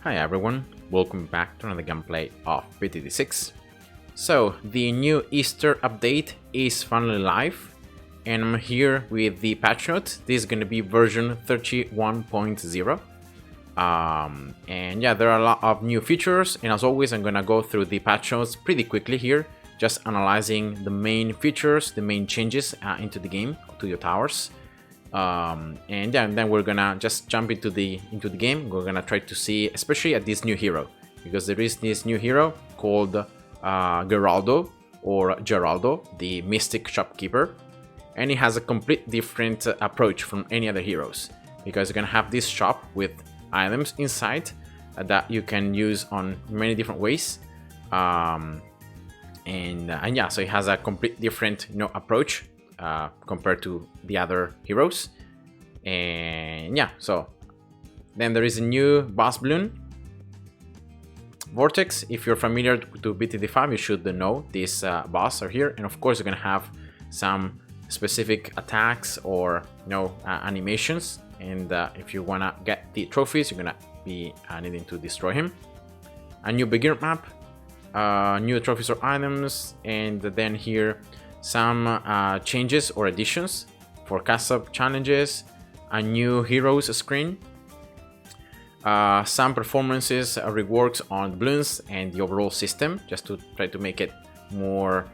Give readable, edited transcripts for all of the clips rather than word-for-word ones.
Hi everyone, welcome back to another gameplay of BTD6. So, the new Easter update is finally live, and I'm here with the patch notes. This is going to be version 31.0. And yeah, there are a lot of new features, and as always, I'm going to go through the patch notes pretty quickly here, just analyzing the main features, the main changes into the game, to your towers. And then we're gonna just jump into the game. We're gonna try to see, especially at this new hero, because there is this new hero called Geraldo or Geraldo, the Mystic Shopkeeper, and he has a complete different approach from any other heroes, because you're gonna have this shop with items inside that you can use on many different ways. And yeah, so it has a complete different approach compared to the other heroes. And yeah, so then there is a new boss Bloon, Vortex. If you're familiar to BTD5, you should know this boss are here, and of course you're gonna have some specific attacks or animations, and if you wanna get the trophies, you're gonna be needing to destroy him. A new beginner map, new trophies or items, and then here some changes or additions for cast-up challenges, a new heroes screen, some performances reworks on Bloons and the overall system, just to try to make it more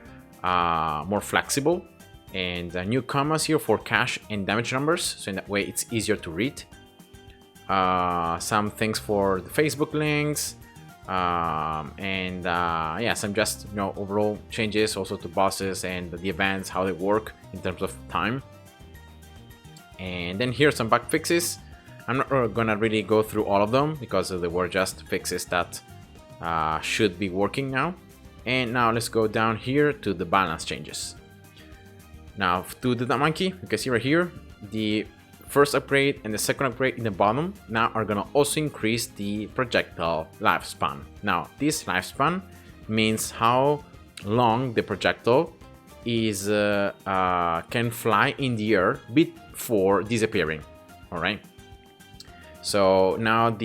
flexible, and new commas here for cash and damage numbers, so in that way it's easier to read. Some things for the Facebook links, and yeah, some just overall changes also to bosses and the events, how they work in terms of time. And then here's some bug fixes. I'm not gonna really go through all of them because they were just fixes that should be working now. And now let's go down here to the balance changes. Now to the monkey, you can see right here, the first upgrade and the second upgrade in the bottom now are gonna also increase the projectile lifespan. Now this lifespan means how long the projectile is can fly in the air before disappearing. All right. So now with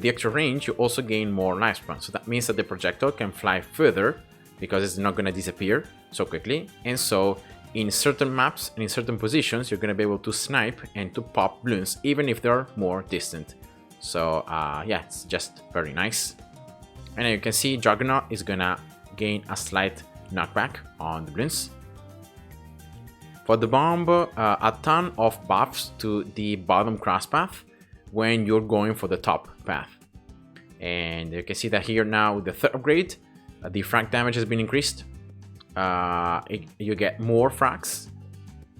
the extra range, you also gain more lifespan. So that means that the projectile can fly further because it's not gonna disappear so quickly, and so in certain maps and in certain positions, you're going to be able to snipe and to pop Bloons, even if they're more distant. So yeah, it's just very nice. And you can see Juggernaut is going to gain a slight knockback on the Bloons. For the bomb, a ton of buffs to the bottom cross path when you're going for the top path. And you can see that here now with the third upgrade, the frag damage has been increased. You get more frags.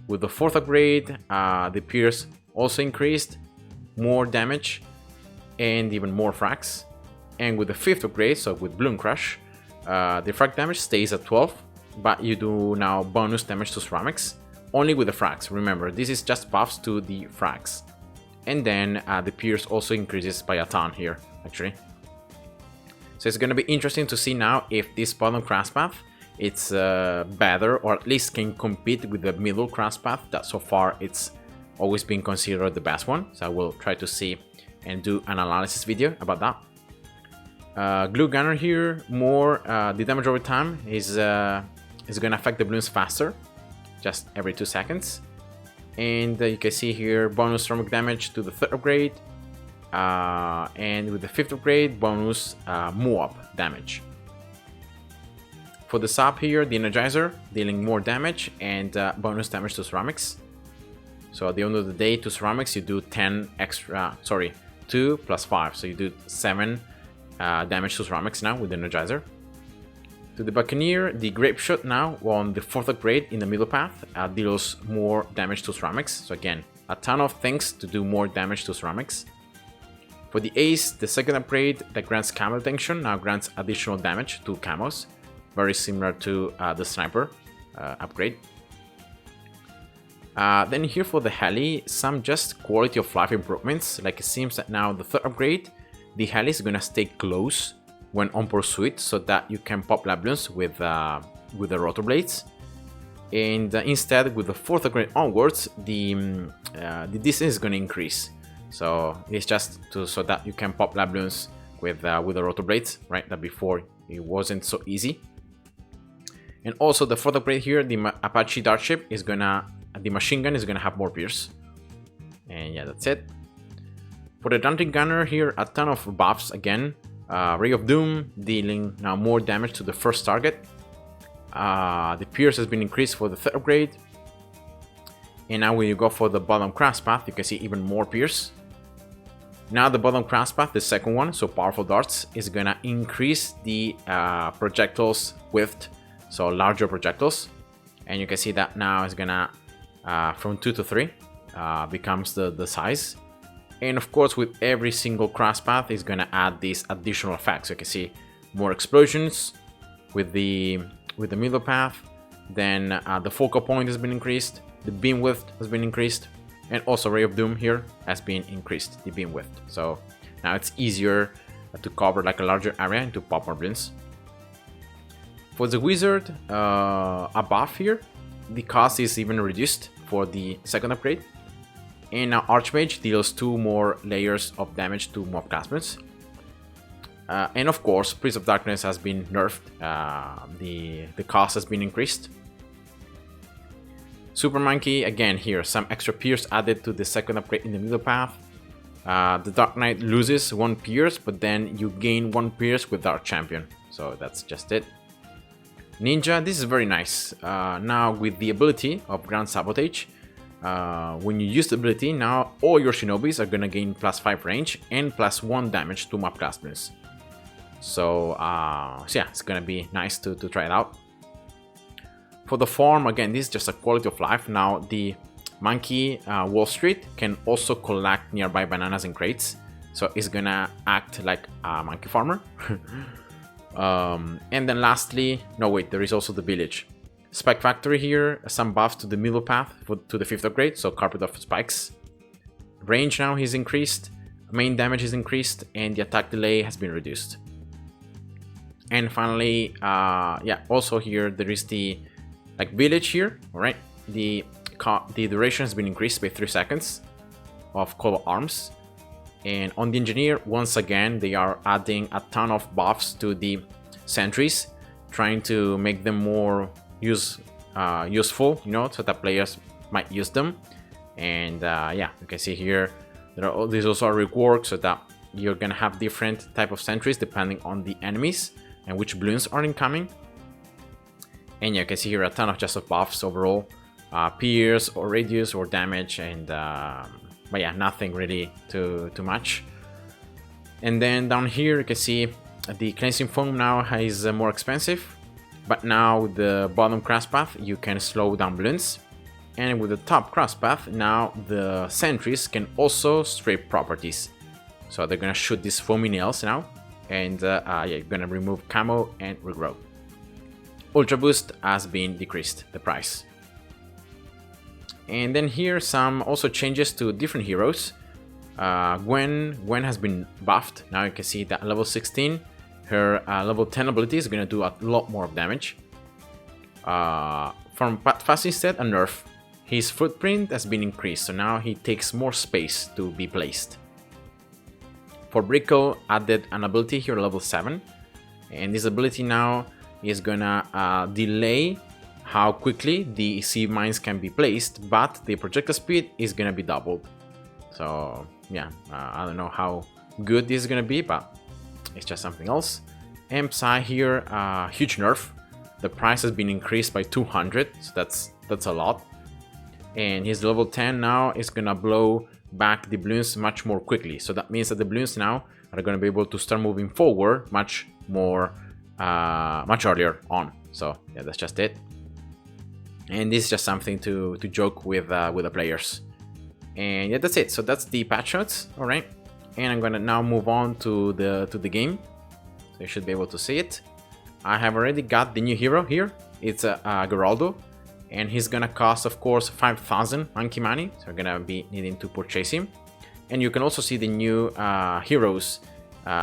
With the fourth upgrade, the pierce also increased, more damage and even more frags. And with the fifth upgrade, so with Bloon Crush, the frag damage stays at 12, but you do now bonus damage to ceramics only with the frags. Remember, this is just buffs to the frags. And then the pierce also increases by a ton here, actually. So it's going to be interesting to see now if this bottom cross path it's better, or at least can compete with the middle cross path that so far it's always been considered the best one. So I will try to see and do an analysis video about that. Glue Gunner here, more the damage over time is gonna affect the Bloons faster, just every 2 seconds. And you can see here bonus ceramic damage to the third upgrade, and with the fifth upgrade bonus Moab damage. For the sub here, the Energizer, dealing more damage and bonus damage to ceramics. So at the end of the day, to ceramics you do 10 extra, 2 plus 5, so you do 7 damage to ceramics now with the Energizer. To the Buccaneer, the Grape Shot now on the fourth upgrade in the middle path deals more damage to ceramics. So again, a ton of things to do more damage to ceramics. For the Ace, the second upgrade that grants camo detection now grants additional damage to camos. Very similar to the Sniper upgrade. Then here for the Heli, some just quality of life improvements. Like it seems that now the third upgrade, the Heli is gonna stay close when on pursuit, so that you can pop Bloons with the rotor blades. And instead, with the fourth upgrade onwards, the distance is gonna increase. So it's just so that you can pop Bloons with the rotor blades, right? That before it wasn't so easy. And also the fourth upgrade here, the Apache Dart Ship is gonna, the machine gun is gonna have more pierce. And yeah, that's it. For the Daunting Gunner here, a ton of buffs again. Ray of Doom, dealing now more damage to the first target. The pierce has been increased for the third upgrade. And now when you go for the bottom crash path, you can see even more pierce. Now the bottom crash path, the second one, so powerful darts, is gonna increase the projectiles width, so larger projectiles. And you can see that now is gonna, from 2 to 3, becomes the size. And of course, with every single crash path is gonna add these additional effects. So you can see more explosions with the middle path. Then the focal point has been increased. The beam width has been increased. And also Ray of Doom here has been increased, the beam width. So now it's easier to cover like a larger area and to pop more Bloons. For the Wizard, a buff here, the cost is even reduced for the second upgrade. And now Archmage deals 2 more layers of damage to mob classes. And of course, Priest of Darkness has been nerfed. The cost has been increased. Super Monkey, again here, some extra pierce added to the second upgrade in the middle path. The Dark Knight loses 1 pierce, but then you gain 1 pierce with Dark Champion. So that's just it. Ninja, this is very nice. Now with the ability of Ground Sabotage, when you use the ability, now all your Shinobis are gonna gain +5 range and +1 damage to mob classmates. So yeah, it's gonna be nice to try it out. For the farm, again, this is just a quality of life. Now the Monkey Wall Street can also collect nearby bananas and crates, so it's gonna act like a monkey farmer. And then lastly, no wait, there is also the village. Spike Factory here, some buffs to the middle path to the 5th upgrade, so Carpet of Spikes. Range now is increased, main damage is increased, and the attack delay has been reduced. And finally, yeah, also here there is the village here, alright? The duration has been increased by 3 seconds of Call of Arms. And on the Engineer, once again, they are adding a ton of buffs to the sentries, trying to make them more useful, you know, so that players might use them. And yeah, you can see here there's also a rework so that you're gonna have different type of sentries depending on the enemies and which Bloons are incoming. And yeah, you can see here a ton of just of buffs overall, pierce or radius or damage, and but yeah, nothing really too much. And then down here you can see the cleansing foam now is more expensive. But now the bottom crash path, you can slow down Bloons. And with the top crash path, now the sentries can also strip properties. So they're gonna shoot these foamy nails now. And yeah, you're gonna remove camo and regrow. Ultra Boost has been decreased, the price. And then here some also changes to different heroes. Gwen has been buffed. Now you can see that level 16. Her level 10 ability is going to do a lot more of damage. From Fast instead, a nerf. His footprint has been increased, so now he takes more space to be placed. For Brico, added an ability here, level 7. And this ability now is going to delay how quickly the sieve mines can be placed, but the projectile speed is going to be doubled. So yeah, I don't know how good this is going to be, but it's just something else. And Psy here, huge nerf. The price has been increased by 200, so that's a lot. And his level 10 now is gonna blow back the Bloons much more quickly. So that means that the Bloons now are gonna be able to start moving forward much more, much earlier on. So yeah, that's just it. And this is just something to joke with the players. And yeah, that's it. So that's the patch notes. All right. And I'm gonna now move on to the game. So you should be able to see it. I have already got the new hero here. It's Geraldo, and he's gonna cost, of course, 5,000 monkey money. So we're gonna be needing to purchase him. And you can also see the new heroes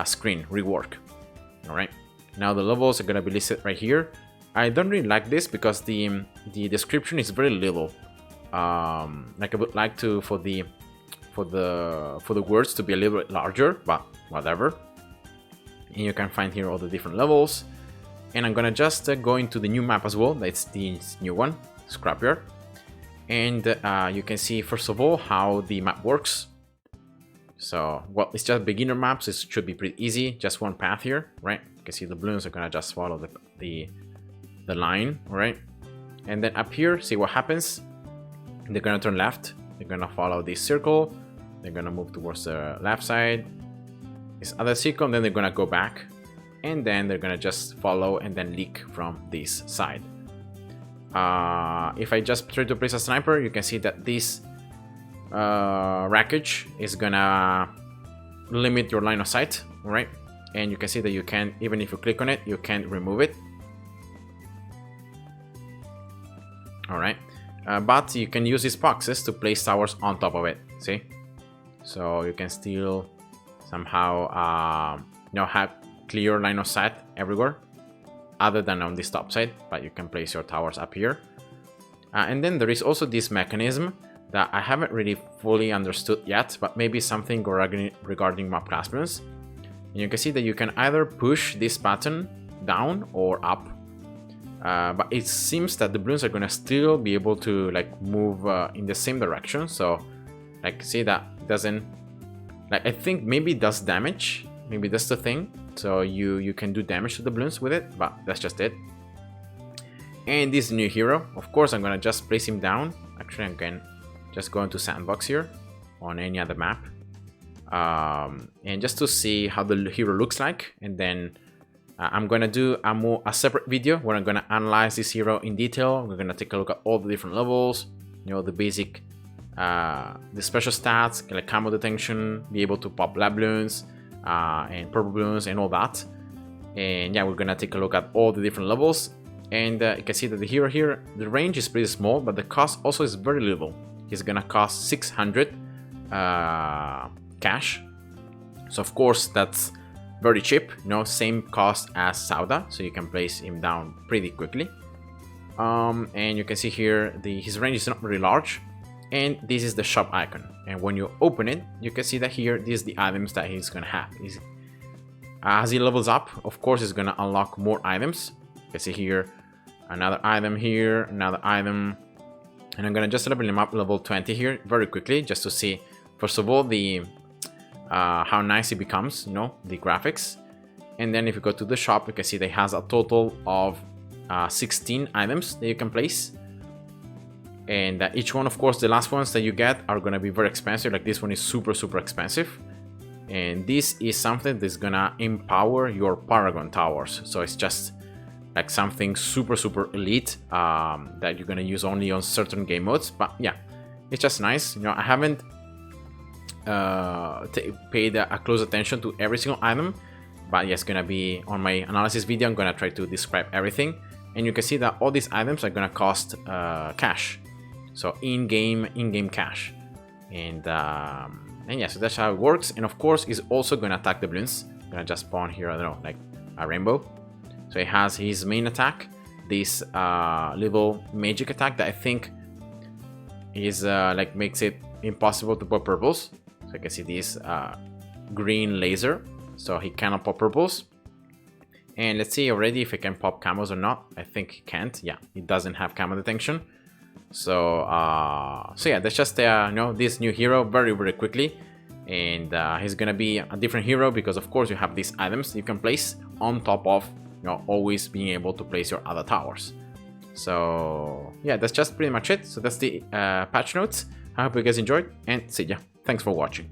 screen rework. All right. Now the levels are gonna be listed right here. I don't really like this because the description is very little. Like I would like to for the words to be a little bit larger, but whatever. and you can find here all the different levels. And I'm gonna just go into the new map as well. That's this new one, Scrapyard. And you can see first of all how the map works. So, well, it's just beginner maps. It should be pretty easy. Just one path here, right? You can see the balloons are gonna just follow the line, right? And then up here, see what happens. They're gonna turn left. They're gonna follow this circle. They're gonna move towards the left side. This other circle, and then they're gonna go back. And then they're gonna just follow and then leak from this side. If I just try to place a sniper, you can see that this wreckage is gonna limit your line of sight, right? And you can see that you can, even if you click on it, you can't remove it. Alright, but you can use these boxes to place towers on top of it, see? So you can still somehow have clear line of sight everywhere, other than on this top side, but you can place your towers up here. And then there is also this mechanism that I haven't really fully understood yet, but maybe something regarding map class balloons. And you can see that you can either push this button down or up. But it seems that the balloons are gonna still be able to like move in the same direction. So like see that doesn't, like I think maybe it does damage. Maybe that's the thing. So you can do damage to the balloons with it, but that's just it. And this new hero, of course, I'm gonna just place him down. Actually, I can just go into sandbox here on any other map, and just to see how the hero looks like. And then I'm gonna do a separate video where I'm gonna analyze this hero in detail. We're gonna take a look at all the different levels, you know, the basic, the special stats, like camo detection, be able to pop lab balloons, and purple balloons and all that. And yeah, we're gonna take a look at all the different levels. And you can see that the hero here, the range is pretty small, but the cost also is very little. He's gonna cost 600 cash. So of course that's very cheap, you know, same cost as Sauda, so you can place him down pretty quickly. And you can see here his range is not very large. And this is the shop icon. And when you open it, you can see that here, these are the items that he's gonna have. As he levels up, of course, he's gonna unlock more items. You can see here, another item here, another item. And I'm gonna just level him up level 20 here very quickly, just to see, first of all, how nice he becomes, you know, the graphics. And then if you go to the shop, you can see that he has a total of 16 items that you can place. And each one, of course, the last ones that you get are gonna be very expensive. Like this one is super expensive. And this is something that's gonna empower your Paragon towers. So it's just like something super elite that you're gonna use only on certain game modes. But yeah, it's just nice. You know, I haven't paid a close attention to every single item, but yeah, it's gonna be on my analysis video. I'm gonna try to describe everything, and you can see that all these items are gonna cost cash. So in-game cash, and yeah, so that's how it works. And of course, it's also gonna attack the balloons. I'm gonna just spawn here, I don't know, like a rainbow. So he has his main attack, this little magic attack that I think is like makes it impossible to pop purples. So you can see this green laser, so he cannot pop purples. And let's see already if he can pop camos or not. I think he can't. Yeah, he doesn't have camo detection. So so yeah, that's just you know, this new hero very quickly. And he's gonna be a different hero because of course you have these items you can place on top of, you know, always being able to place your other towers. So yeah, that's just pretty much it. So that's the patch notes. I hope you guys enjoyed, and see ya. Thanks for watching.